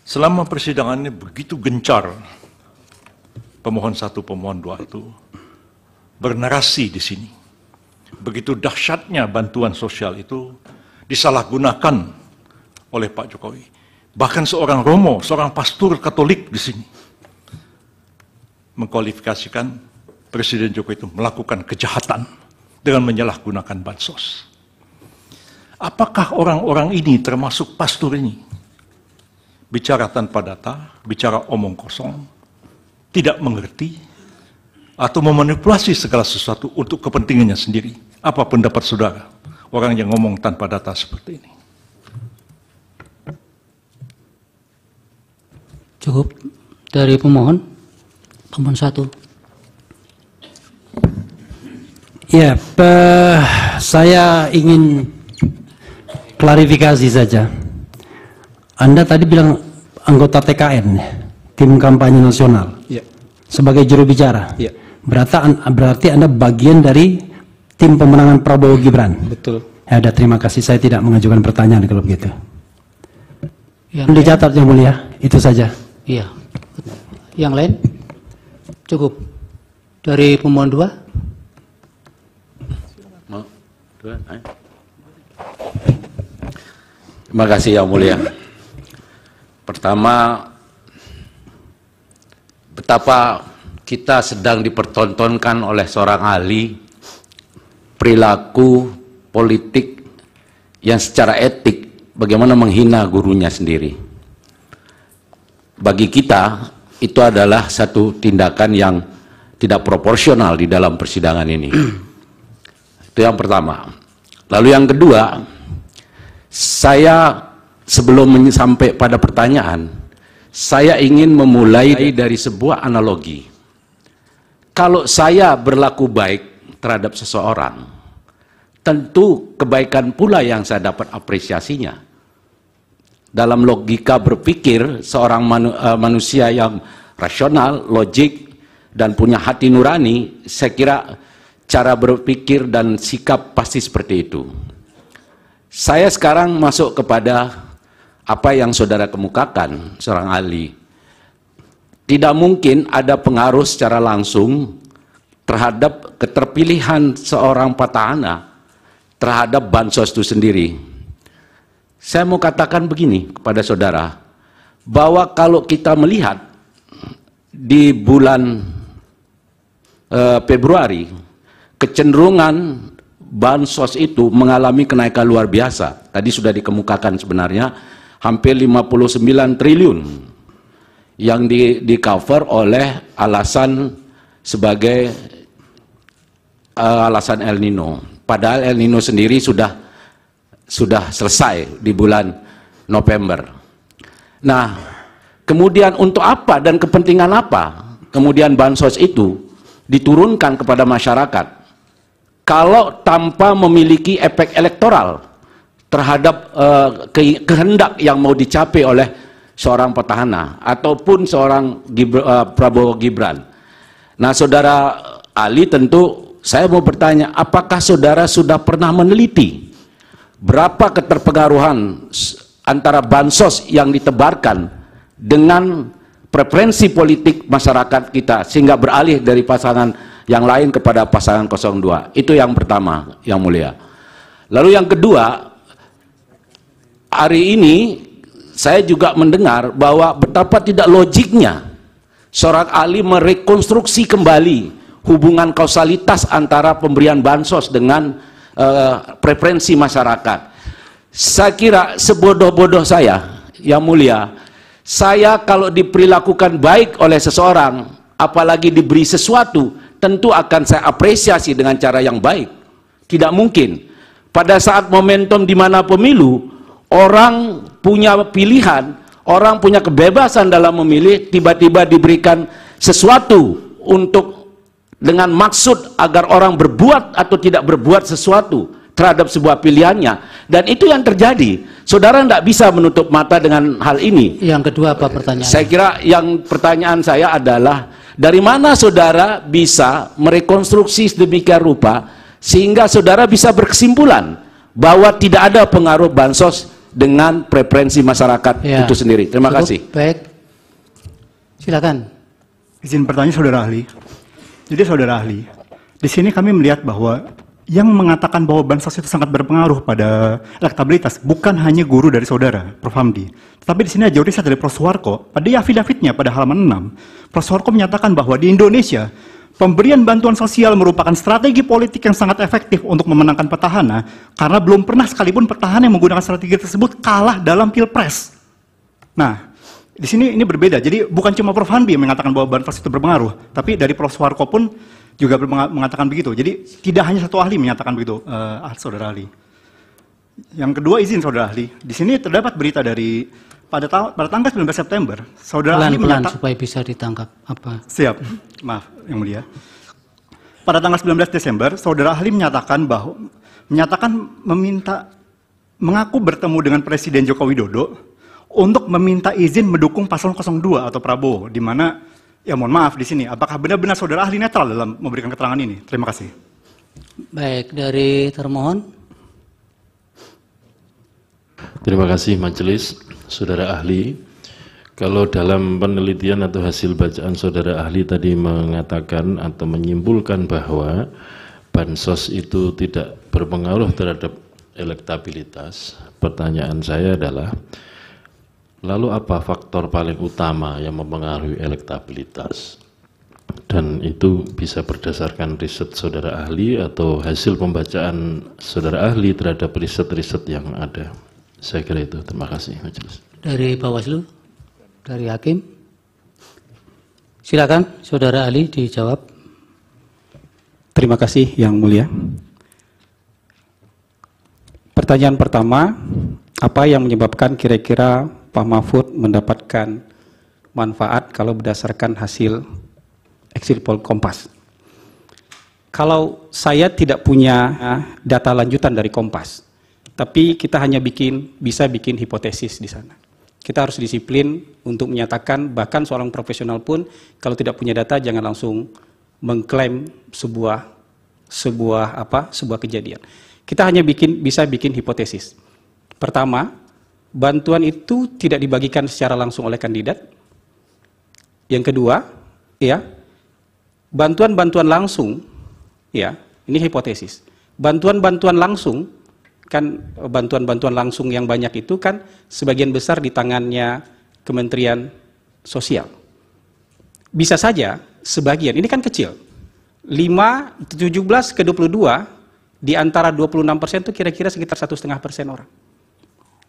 Selama persidangan ini begitu gencar, pemohon 1, pemohon 2 itu bernarasi di sini. Begitu dahsyatnya bantuan sosial itu disalahgunakan oleh Pak Jokowi. Bahkan seorang Romo, seorang pastor Katolik di sini mengkualifikasikan Presiden Jokowi itu melakukan kejahatan dengan menyalahgunakan bansos. Apakah orang-orang ini termasuk pastor ini bicara tanpa data, bicara omong kosong, tidak mengerti, atau memanipulasi segala sesuatu untuk kepentingannya sendiri? Apa pendapat saudara, orang yang ngomong tanpa data seperti ini? Cukup dari pemohon 1. Ya, saya ingin klarifikasi saja. Anda tadi bilang anggota TKN, tim kampanye nasional, Ya. sebagai juru bicara. Ya. Berarti Anda bagian dari tim pemenangan Prabowo Gibran. Betul. Ya, ada, terima kasih. Saya tidak mengajukan pertanyaan kalau begitu. Yang Dicatat yang mulia, itu saja. Iya. Yang lain? Cukup. Dari pemohon 2? Terima kasih yang mulia. Pertama, betapa kita sedang dipertontonkan oleh seorang ahli perilaku politik yang secara etik bagaimana menghina gurunya sendiri. Bagi kita, itu adalah satu tindakan yang tidak proporsional di dalam persidangan ini. Itu yang pertama. Lalu yang kedua, saya sebelum sampai pada pertanyaan, saya ingin memulai dari sebuah analogi. Kalau saya berlaku baik terhadap seseorang, tentu kebaikan pula yang saya dapat apresiasinya. Dalam logika berpikir seorang manusia yang rasional, logik, dan punya hati nurani, saya kira cara berpikir dan sikap pasti seperti itu. Saya sekarang masuk kepada apa yang saudara kemukakan, seorang ahli. Tidak mungkin ada pengaruh secara langsung terhadap keterpilihan seorang petahana terhadap bansos itu sendiri. Saya mau katakan begini kepada saudara, bahwa kalau kita melihat di bulan Februari, kecenderungan bansos itu mengalami kenaikan luar biasa. Tadi sudah dikemukakan sebenarnya, hampir 59 triliun yang di cover oleh alasan sebagai alasan El Nino. Padahal El Nino sendiri sudah selesai di bulan November. Nah, kemudian untuk apa dan kepentingan apa kemudian bansos itu diturunkan kepada masyarakat kalau tanpa memiliki efek elektoral terhadap kehendak yang mau dicapai oleh seorang petahana ataupun seorang Prabowo Gibran. Nah, saudara ahli, tentu saya mau bertanya, apakah saudara sudah pernah meneliti berapa keterpengaruhan antara bansos yang ditebarkan dengan preferensi politik masyarakat kita sehingga beralih dari pasangan yang lain kepada pasangan 02? Itu yang pertama, yang mulia. Lalu yang kedua, hari ini saya juga mendengar bahwa betapa tidak logiknya seorang ahli merekonstruksi kembali hubungan kausalitas antara pemberian bansos dengan preferensi masyarakat. Saya kira sebodoh-bodoh saya, yang mulia, saya kalau diperlakukan baik oleh seseorang, apalagi diberi sesuatu, tentu akan saya apresiasi dengan cara yang baik. Tidak mungkin pada saat momentum di mana pemilu, orang punya pilihan, orang punya kebebasan dalam memilih, tiba-tiba diberikan sesuatu untuk dengan maksud agar orang berbuat atau tidak berbuat sesuatu terhadap sebuah pilihannya. Dan itu yang terjadi. Saudara tidak bisa menutup mata dengan hal ini. Yang kedua apa pertanyaan? Saya kira yang pertanyaan saya adalah, dari mana saudara bisa merekonstruksi sedemikian rupa sehingga saudara bisa berkesimpulan bahwa tidak ada pengaruh bansos dengan preferensi masyarakat Ya. itu sendiri. Terima Cukup? kasih. Baik. Silakan. Izin bertanya saudara ahli. Jadi saudara ahli, di sini kami melihat bahwa yang mengatakan bahwa bansos itu sangat berpengaruh pada elektabilitas bukan hanya guru dari saudara, Prof. Hamdi. Tetapi di sini ada riset dari Prof. Suwarko, pada afidavitnya pada halaman 6, Prof. Suwarko menyatakan bahwa di Indonesia, pemberian bantuan sosial merupakan strategi politik yang sangat efektif untuk memenangkan petahana, karena belum pernah sekalipun petahana yang menggunakan strategi tersebut kalah dalam pilpres. Nah, di sini ini berbeda. Jadi bukan cuma Prof. Hamdi yang mengatakan bahwa bansos itu berpengaruh, tapi dari Prof. Suwarko pun juga mengatakan begitu. Jadi tidak hanya satu ahli menyatakan begitu, saudara ahli. Yang kedua, izin saudara ahli. Di sini terdapat berita dari pada tanggal 19 September, saudara ahli Pelan-pelan menyatakan. supaya bisa ditangkap. Apa? Siap, maaf yang mulia. Pada tanggal 19 Desember, saudara ahli menyatakan mengaku bertemu dengan Presiden Joko Widodo untuk meminta izin mendukung paslon 02 atau Prabowo, di mana, ya mohon maaf di sini, apakah benar-benar saudara ahli netral dalam memberikan keterangan ini? Terima kasih. Baik, dari termohon. Terima kasih majelis, saudara ahli. Kalau dalam penelitian atau hasil bacaan saudara ahli tadi mengatakan atau menyimpulkan bahwa bansos itu tidak berpengaruh terhadap elektabilitas, pertanyaan saya adalah, lalu apa faktor paling utama yang mempengaruhi elektabilitas? Dan itu bisa berdasarkan riset saudara ahli atau hasil pembacaan saudara ahli terhadap riset-riset yang ada. Saya kira itu. Terima kasih majelis. Dari Bawaslu, dari Hakim. Silakan saudara ahli dijawab. Terima kasih Yang Mulia. Pertanyaan pertama, apa yang menyebabkan kira-kira Pak Mahfud mendapatkan manfaat kalau berdasarkan hasil exit poll Kompas? Kalau saya tidak punya data lanjutan dari Kompas, tapi kita hanya bisa bikin hipotesis di sana. Kita harus disiplin untuk menyatakan, bahkan seorang profesional pun kalau tidak punya data jangan langsung mengklaim sebuah kejadian. Kita hanya bisa bikin hipotesis. Pertama, bantuan itu tidak dibagikan secara langsung oleh kandidat. Yang kedua, ya, bantuan-bantuan langsung, ya, ini hipotesis. Bantuan-bantuan langsung, kan bantuan-bantuan langsung yang banyak itu kan sebagian besar di tangannya Kementerian Sosial. Bisa saja sebagian, ini kan kecil. 17 ke 22, di antara 26% itu kira-kira sekitar 1,5% orang.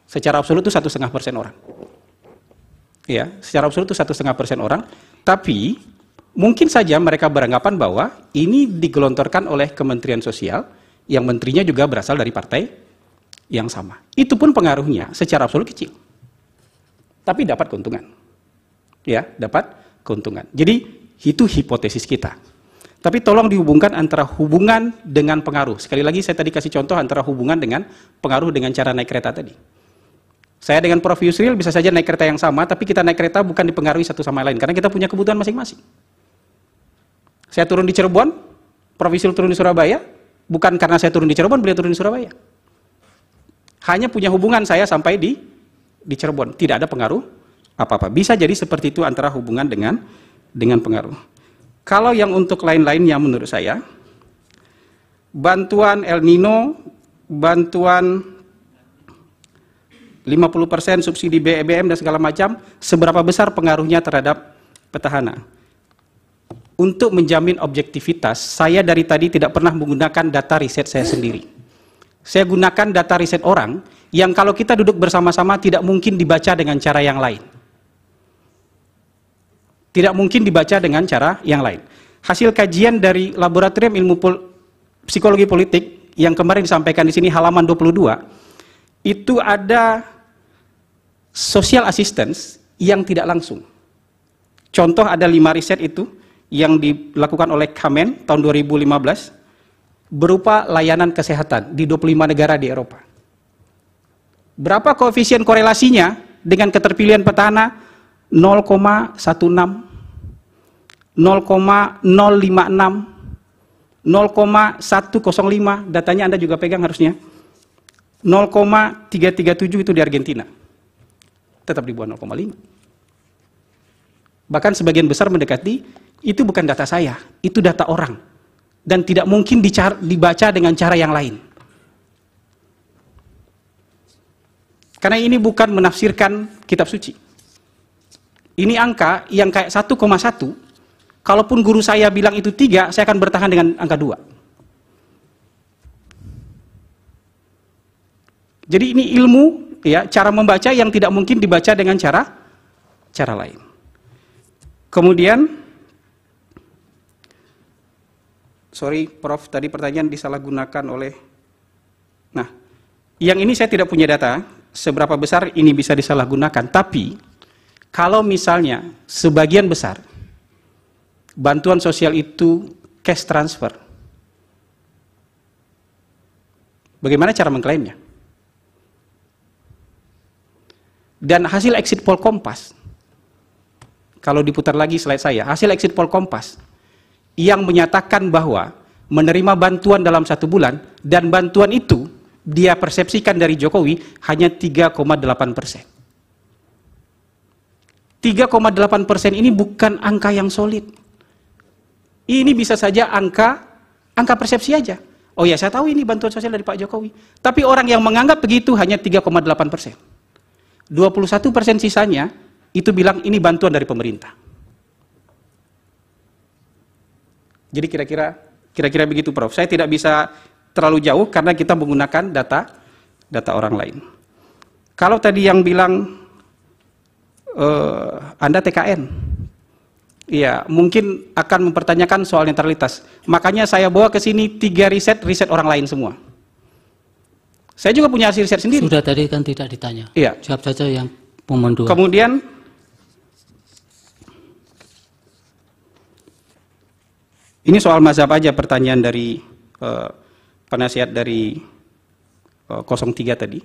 Secara absolut itu 1,5% orang. Ya, secara absolut itu 1,5% orang. Tapi mungkin saja mereka beranggapan bahwa ini digelontorkan oleh Kementerian Sosial, yang menterinya juga berasal dari partai yang sama. Itu pun pengaruhnya secara absolut kecil. Tapi dapat keuntungan. Ya, dapat keuntungan. Jadi itu hipotesis kita. Tapi tolong dihubungkan antara hubungan dengan pengaruh. Sekali lagi saya tadi kasih contoh antara hubungan dengan pengaruh dengan cara naik kereta tadi. Saya dengan Prof. Yusril bisa saja naik kereta yang sama, tapi kita naik kereta bukan dipengaruhi satu sama lain, karena kita punya kebutuhan masing-masing. Saya turun di Cirebon, Prof. Yusril turun di Surabaya, bukan karena saya turun di Cirebon, beliau turun di Surabaya. Hanya punya hubungan saya sampai di Cirebon, tidak ada pengaruh apa-apa. Bisa jadi seperti itu antara hubungan dengan pengaruh. Kalau yang untuk lain-lainnya menurut saya, bantuan El Nino, bantuan 50% subsidi BBM dan segala macam, seberapa besar pengaruhnya terhadap petahana? Untuk menjamin objektivitas, saya dari tadi tidak pernah menggunakan data riset saya sendiri. Saya gunakan data riset orang yang kalau kita duduk bersama-sama tidak mungkin dibaca dengan cara yang lain. Tidak mungkin dibaca dengan cara yang lain. Hasil kajian dari Laboratorium Ilmu Psikologi Politik yang kemarin disampaikan di sini halaman 22, itu ada social assistance yang tidak langsung. Contoh ada 5 riset itu yang dilakukan oleh Kamen tahun 2015 berupa layanan kesehatan di 25 negara di Eropa. Berapa koefisien korelasinya dengan keterpilihan petahana? 0,16, 0,056, 0,105, datanya Anda juga pegang harusnya. 0,337 itu di Argentina. Tetap di bawah 0,5. Bahkan sebagian besar mendekati, itu bukan data saya, itu data orang. Dan tidak mungkin dibaca dengan cara yang lain. Karena ini bukan menafsirkan kitab suci. Ini angka yang kayak 1,1, kalaupun guru saya bilang itu 3, saya akan bertahan dengan angka 2. Jadi ini ilmu, ya, cara membaca yang tidak mungkin dibaca dengan cara lain. Kemudian, sorry Prof, tadi pertanyaan disalahgunakan oleh, nah, yang ini saya tidak punya data, seberapa besar ini bisa disalahgunakan, tapi kalau misalnya sebagian besar bantuan sosial itu cash transfer, bagaimana cara mengklaimnya? Dan hasil exit poll Kompas, kalau diputar lagi slide saya, hasil exit poll Kompas yang menyatakan bahwa menerima bantuan dalam 1 bulan dan bantuan itu dia persepsikan dari Jokowi hanya 3,8%. 3,8% ini bukan angka yang solid. Ini bisa saja angka persepsi aja. Oh ya, saya tahu ini bantuan sosial dari Pak Jokowi. Tapi orang yang menganggap begitu hanya 3,8%. 21% sisanya itu bilang ini bantuan dari pemerintah. Jadi kira-kira begitu Prof. Saya tidak bisa terlalu jauh karena kita menggunakan data orang lain. Kalau tadi yang bilang Anda TKN, ya mungkin akan mempertanyakan soal netralitas. Makanya saya bawa ke sini 3 riset orang lain semua. Saya juga punya hasil riset sendiri. Sudah tadi kan tidak ditanya. Iya. Jawab saja yang pemohon 2. Kemudian ini soal mazhab aja pertanyaan dari penasihat dari 03 tadi.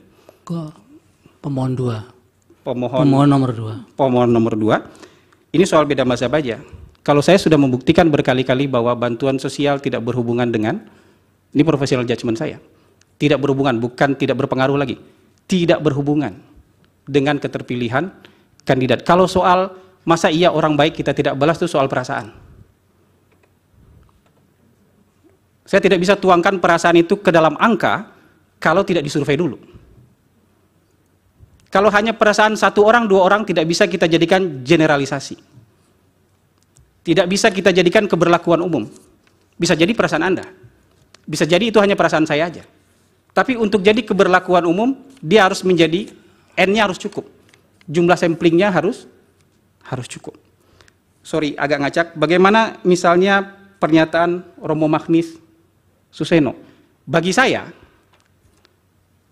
Pemohon 2. Pemohon nomor 2. Pemohon nomor 2. Ini soal beda mazhab aja. Kalau saya sudah membuktikan berkali-kali bahwa bantuan sosial tidak berhubungan dengan, ini professional judgment saya, tidak berhubungan, bukan tidak berpengaruh lagi, tidak berhubungan dengan keterpilihan kandidat. Kalau soal masa iya orang baik kita tidak balas, itu soal perasaan. Saya tidak bisa tuangkan perasaan itu ke dalam angka kalau tidak disurvei dulu. Kalau hanya perasaan 1 orang, 2 orang tidak bisa kita jadikan generalisasi. Tidak bisa kita jadikan keberlakuan umum. Bisa jadi perasaan Anda. Bisa jadi itu hanya perasaan saya aja. Tapi untuk jadi keberlakuan umum, dia harus menjadi, N-nya harus cukup. Jumlah samplingnya harus cukup. Sorry, agak ngacak. Bagaimana misalnya pernyataan Romo Magnis Suseno? Bagi saya,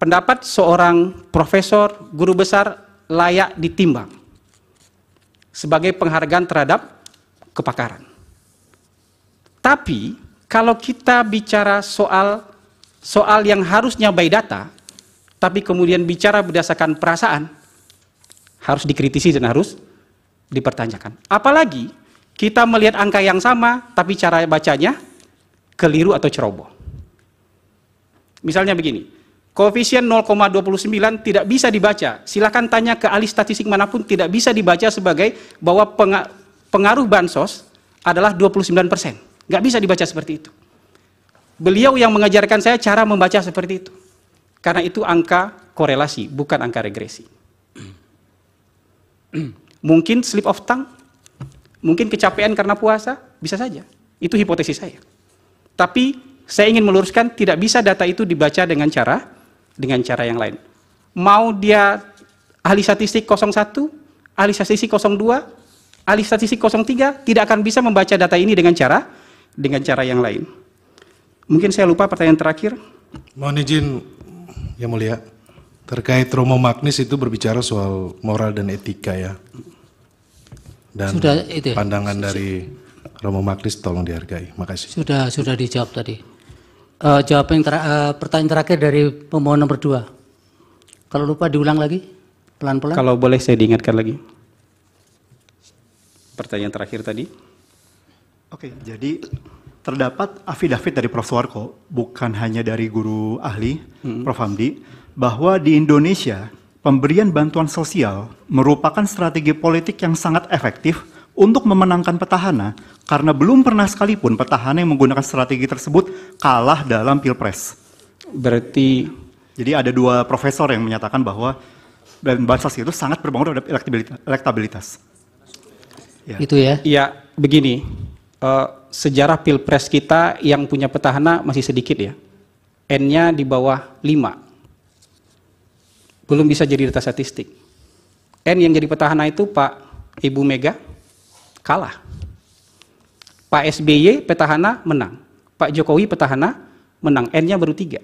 pendapat seorang profesor, guru besar layak ditimbang sebagai penghargaan terhadap kepakaran. Tapi, kalau kita bicara soal yang harusnya by data, tapi kemudian bicara berdasarkan perasaan, harus dikritisi dan harus dipertanyakan. Apalagi kita melihat angka yang sama, tapi cara bacanya keliru atau ceroboh. Misalnya begini, koefisien 0,29 tidak bisa dibaca. Silakan tanya ke ahli statistik manapun, tidak bisa dibaca sebagai bahwa pengaruh bansos adalah 29%. Nggak bisa dibaca seperti itu. Beliau yang mengajarkan saya cara membaca seperti itu. Karena itu angka korelasi, bukan angka regresi. Mungkin slip of tongue, mungkin kecapean karena puasa, bisa saja. Itu hipotesis saya. Tapi saya ingin meluruskan, tidak bisa data itu dibaca dengan cara yang lain. Mau dia ahli statistik 01, ahli statistik 02, ahli statistik 03, tidak akan bisa membaca data ini dengan cara yang lain. Mungkin saya lupa pertanyaan terakhir. Mohon izin, Yang Mulia. Terkait Romo Magnis itu berbicara soal moral dan etika ya. Dan Sudah, itu. Pandangan dari Romo Magnis tolong dihargai. Makasih. Sudah dijawab tadi. Jawaban pertanyaan terakhir dari pemohon nomor 2. Kalau lupa diulang lagi, pelan-pelan. Kalau boleh saya diingatkan lagi. Pertanyaan terakhir tadi. Oke, jadi terdapat afidavit dari Prof. Suwarko, bukan hanya dari guru ahli, Prof. Hamdi, bahwa di Indonesia pemberian bantuan sosial merupakan strategi politik yang sangat efektif untuk memenangkan petahana, karena belum pernah sekalipun petahana yang menggunakan strategi tersebut kalah dalam pilpres. Berarti Jadi ada 2 profesor yang menyatakan bahwa bansos itu sangat berpengaruh terhadap elektabilitas. Ya. Itu ya. ya begini, sejarah pilpres kita yang punya petahana masih sedikit ya. N-nya di bawah 5. Belum bisa jadi data statistik. N yang jadi petahana itu Pak Ibu Mega kalah. Pak SBY petahana menang. Pak Jokowi petahana menang. N-nya baru 3.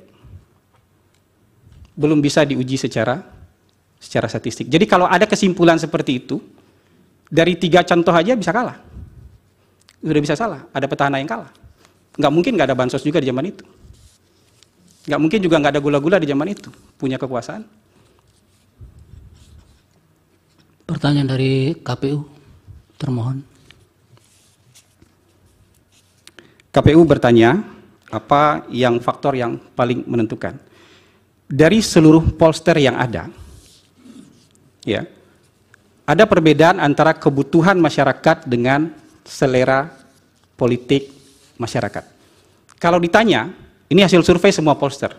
Belum bisa diuji secara statistik. Jadi kalau ada kesimpulan seperti itu, dari 3 contoh aja bisa kalah. Udah bisa salah, ada petahana yang kalah. Nggak mungkin nggak ada bansos juga di zaman itu. Nggak mungkin juga nggak ada gula-gula di zaman itu, punya kekuasaan. Pertanyaan dari KPU, termohon. KPU bertanya, apa yang faktor yang paling menentukan? Dari seluruh pollster yang ada, ya, ada perbedaan antara kebutuhan masyarakat dengan selera politik masyarakat. Kalau ditanya, ini hasil survei semua pollster.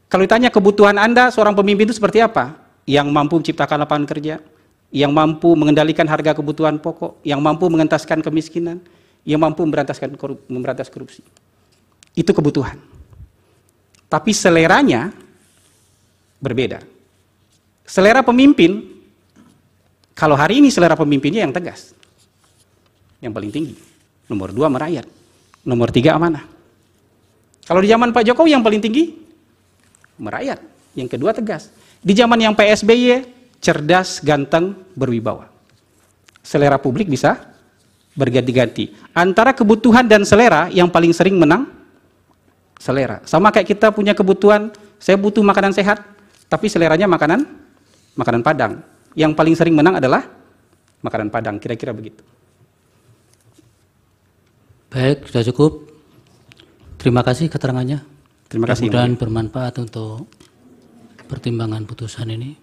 Kalau ditanya kebutuhan Anda seorang pemimpin itu seperti apa? Yang mampu menciptakan lapangan kerja, yang mampu mengendalikan harga kebutuhan pokok, yang mampu mengentaskan kemiskinan, yang mampu memberantas korupsi. Itu kebutuhan. Tapi seleranya berbeda. Selera pemimpin, kalau hari ini selera pemimpinnya yang tegas, yang paling tinggi. Nomor 2 merakyat. Nomor 3 amanah. Kalau di zaman Pak Jokowi yang paling tinggi, merakyat. Yang kedua tegas. Di zaman yang PSBY, cerdas, ganteng, berwibawa. Selera publik bisa berganti-ganti. Antara kebutuhan dan selera, yang paling sering menang, selera. Sama kayak kita punya kebutuhan, saya butuh makanan sehat, tapi seleranya makanan Padang. Yang paling sering menang adalah makanan Padang, kira-kira begitu. Baik, sudah cukup. Terima kasih keterangannya. Terima kasih. Mudah-mudahan bermanfaat untuk pertimbangan putusan ini.